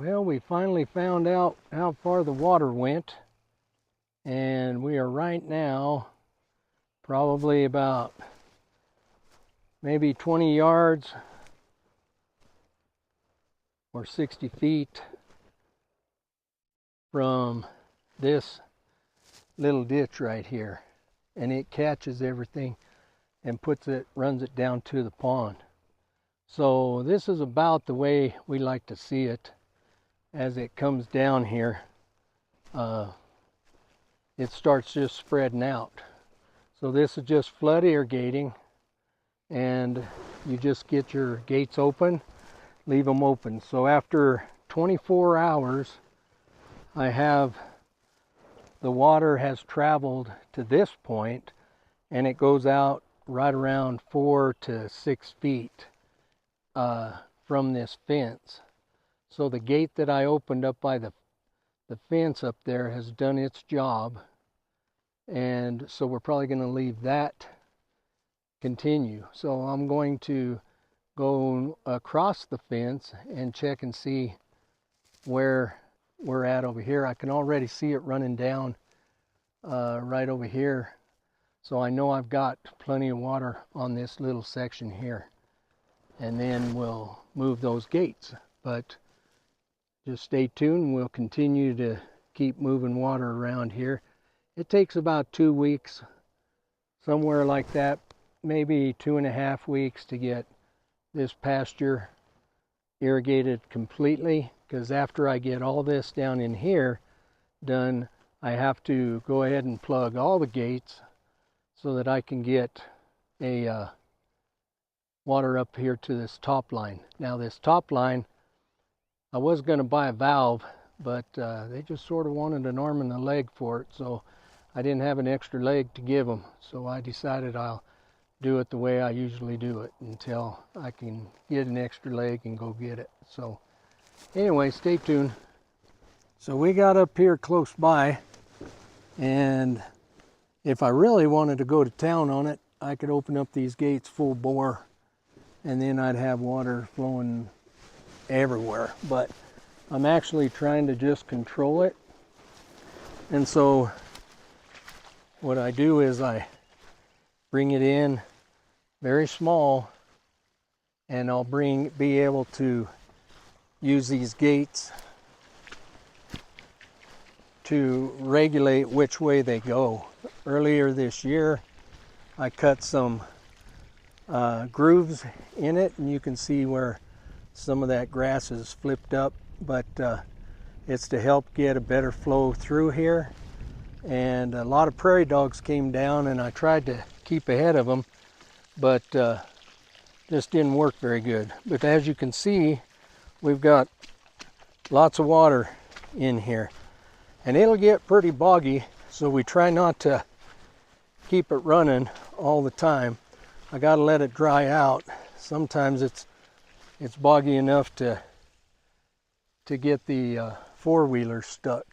Well, we finally found out how far the water went, and we are right now probably about maybe 20 yards or 60 feet from this little ditch right here, and it catches everything and runs it down to the pond. So this is about the way we like to see it. As it comes down here, it starts just spreading out. So this is just flood irrigating, and you just get your gates open, leave them open. So after 24 hours, I have the water has traveled to this point, and it goes out right around 4 to 6 feet from this fence. So the gate that I opened up by the fence up there has done its job, and so we're probably going to leave that continue. So I'm going to go across the fence and check and see where we're at over here. I can already see it running down right over here, so I know I've got plenty of water on this little section here, and then we'll move those gates. But just stay tuned. We'll continue to keep moving water around here. It takes about 2 weeks, somewhere like that, maybe 2.5 weeks to get this pasture irrigated completely, because after I get all this down in here done, I have to go ahead and plug all the gates so that I can get a water up here to this top line. Now this top line, I was going to buy a valve, but they just sort of wanted an arm and a leg for it, so I didn't have an extra leg to give them. So I decided I'll do it the way I usually do it until I can get an extra leg and go get it. So anyway, stay tuned. So we got up here close by, and if I really wanted to go to town on it, I could open up these gates full bore, and then I'd have water flowing everywhere. But I'm actually trying to just control it. And so what I do is I bring it in very small, and I'll be able to use these gates to regulate which way they go. Earlier this year, I cut some grooves in it, and you can see where some of that grass is flipped up, but it's to help get a better flow through here. And a lot of prairie dogs came down, and I tried to keep ahead of them, but just didn't work very good. But as you can see, we've got lots of water in here, and it'll get pretty boggy, so we try not to keep it running all the time. I gotta let it dry out. Sometimes it's boggy enough to get the four-wheeler stuck.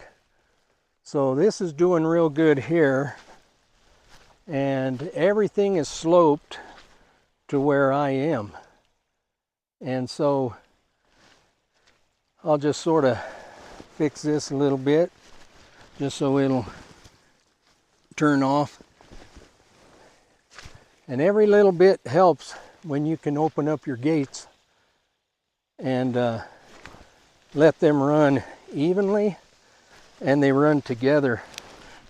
So this is doing real good here, and everything is sloped to where I am. And so I'll just sort of fix this a little bit just so it'll turn off. And every little bit helps when you can open up your gates and let them run evenly, and they run together.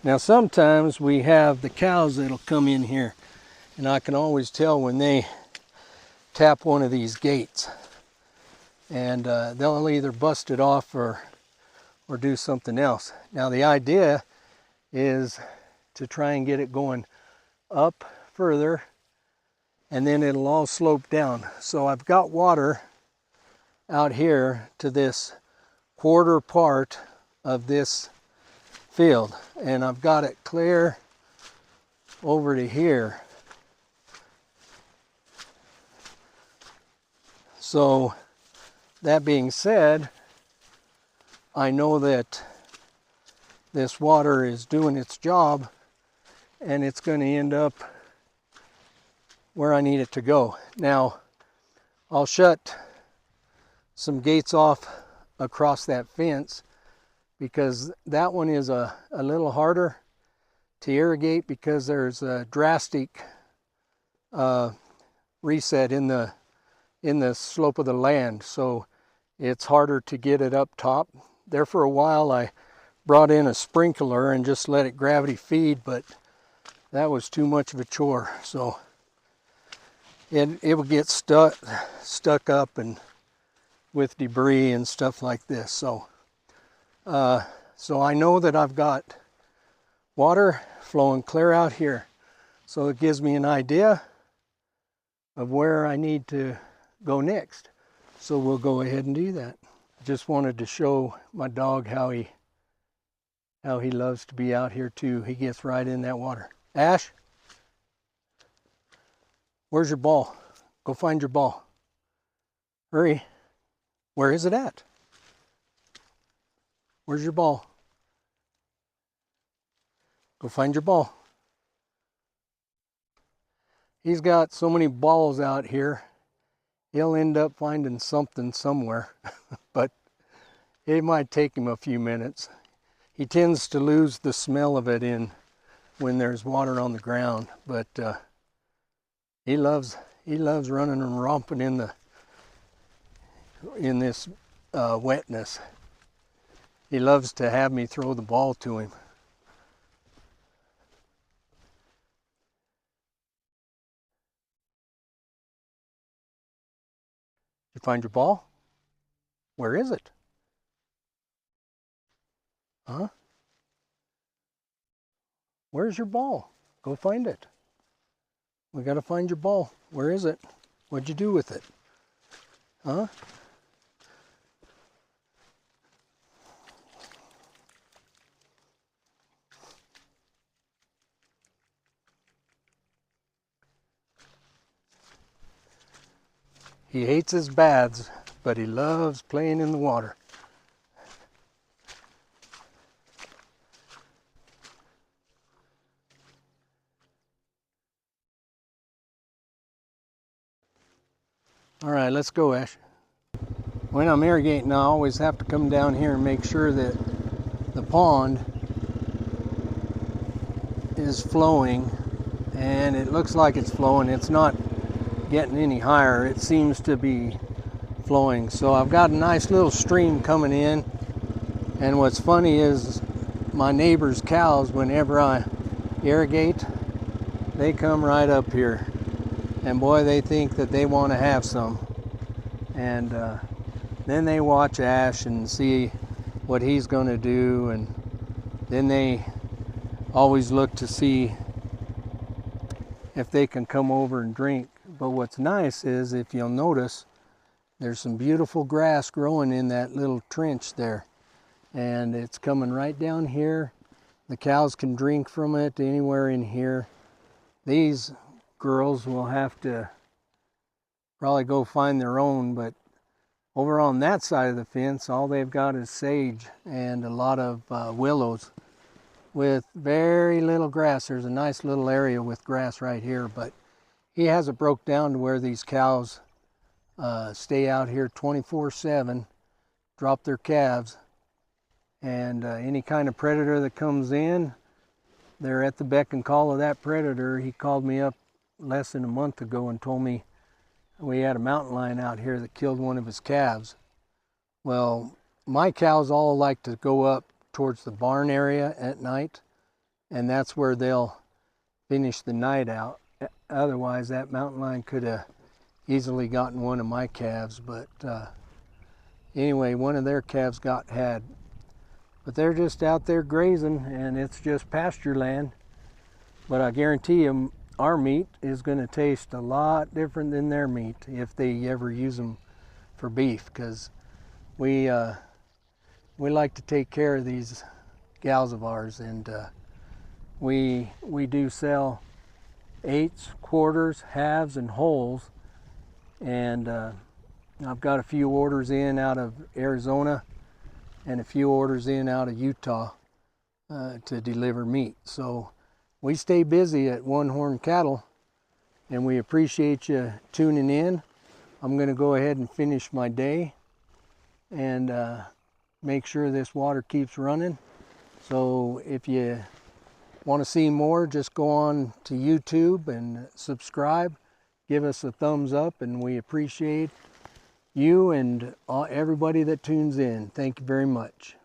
Now sometimes we have the cows that'll come in here, and I can always tell when they tap one of these gates, and they'll either bust it off or do something else. Now the idea is to try and get it going up further, and then it'll all slope down. So I've got water out here to this quarter part of this field, and I've got it clear over to here. So that being said, I know that this water is doing its job, and it's going to end up where I need it to go. Now, I'll shut some gates off across that fence, because that one is a little harder to irrigate because there's a drastic reset in the slope of the land, so it's harder to get it up top. There for a while I brought in a sprinkler and just let it gravity feed, but that was too much of a chore, so it would get stuck up and with debris and stuff like this. So I know that I've got water flowing clear out here, so it gives me an idea of where I need to go next. So we'll go ahead and do that. Just wanted to show my dog how he loves to be out here too. He gets right in that water. Ash, where's your ball? Go find your ball. Hurry. Where is it at? Where's your ball? Go find your ball. He's got so many balls out here, he'll end up finding something somewhere, but it might take him a few minutes. He tends to lose the smell of it when there's water on the ground, but he loves running and romping in this wetness. He loves to have me throw the ball to him. You find your ball? Where is it? Huh? Where's your ball? Go find it. We gotta find your ball. Where is it? What'd you do with it? Huh? He hates his baths, but he loves playing in the water. All right, let's go, Ash. When I'm irrigating, I always have to come down here and make sure that the pond is flowing, and it looks like it's flowing. It's not getting any higher. It seems to be flowing. So I've got a nice little stream coming in, and what's funny is my neighbor's cows, whenever I irrigate, they come right up here, and boy, they think that they want to have some, and then they watch Ash and see what he's going to do, and then they always look to see if they can come over and drink. But what's nice is, if you'll notice, there's some beautiful grass growing in that little trench there, and it's coming right down here. The cows can drink from it anywhere in here. These girls will have to probably go find their own, but over on that side of the fence, all they've got is sage and a lot of willows with very little grass. There's a nice little area with grass right here, but he has it broke down to where these cows stay out here 24/7, drop their calves, and any kind of predator that comes in, they're at the beck and call of that predator. He called me up less than a month ago and told me we had a mountain lion out here that killed one of his calves. Well, my cows all like to go up towards the barn area at night, and that's where they'll finish the night out. Otherwise, that mountain lion could have easily gotten one of my calves, but anyway, one of their calves got had. But they're just out there grazing, and it's just pasture land. But I guarantee you, our meat is going to taste a lot different than their meat if they ever use them for beef, because we like to take care of these gals of ours, and we do sell eighths, quarters, halves, and wholes, and I've got a few orders in out of Arizona and a few orders in out of Utah to deliver meat. So we stay busy at One Horn Cattle, and we appreciate you tuning in. I'm going to go ahead and finish my day, and make sure this water keeps running. So if you want to see more, just go on to YouTube and subscribe. Give us a thumbs up, and we appreciate you and everybody that tunes in. Thank you very much.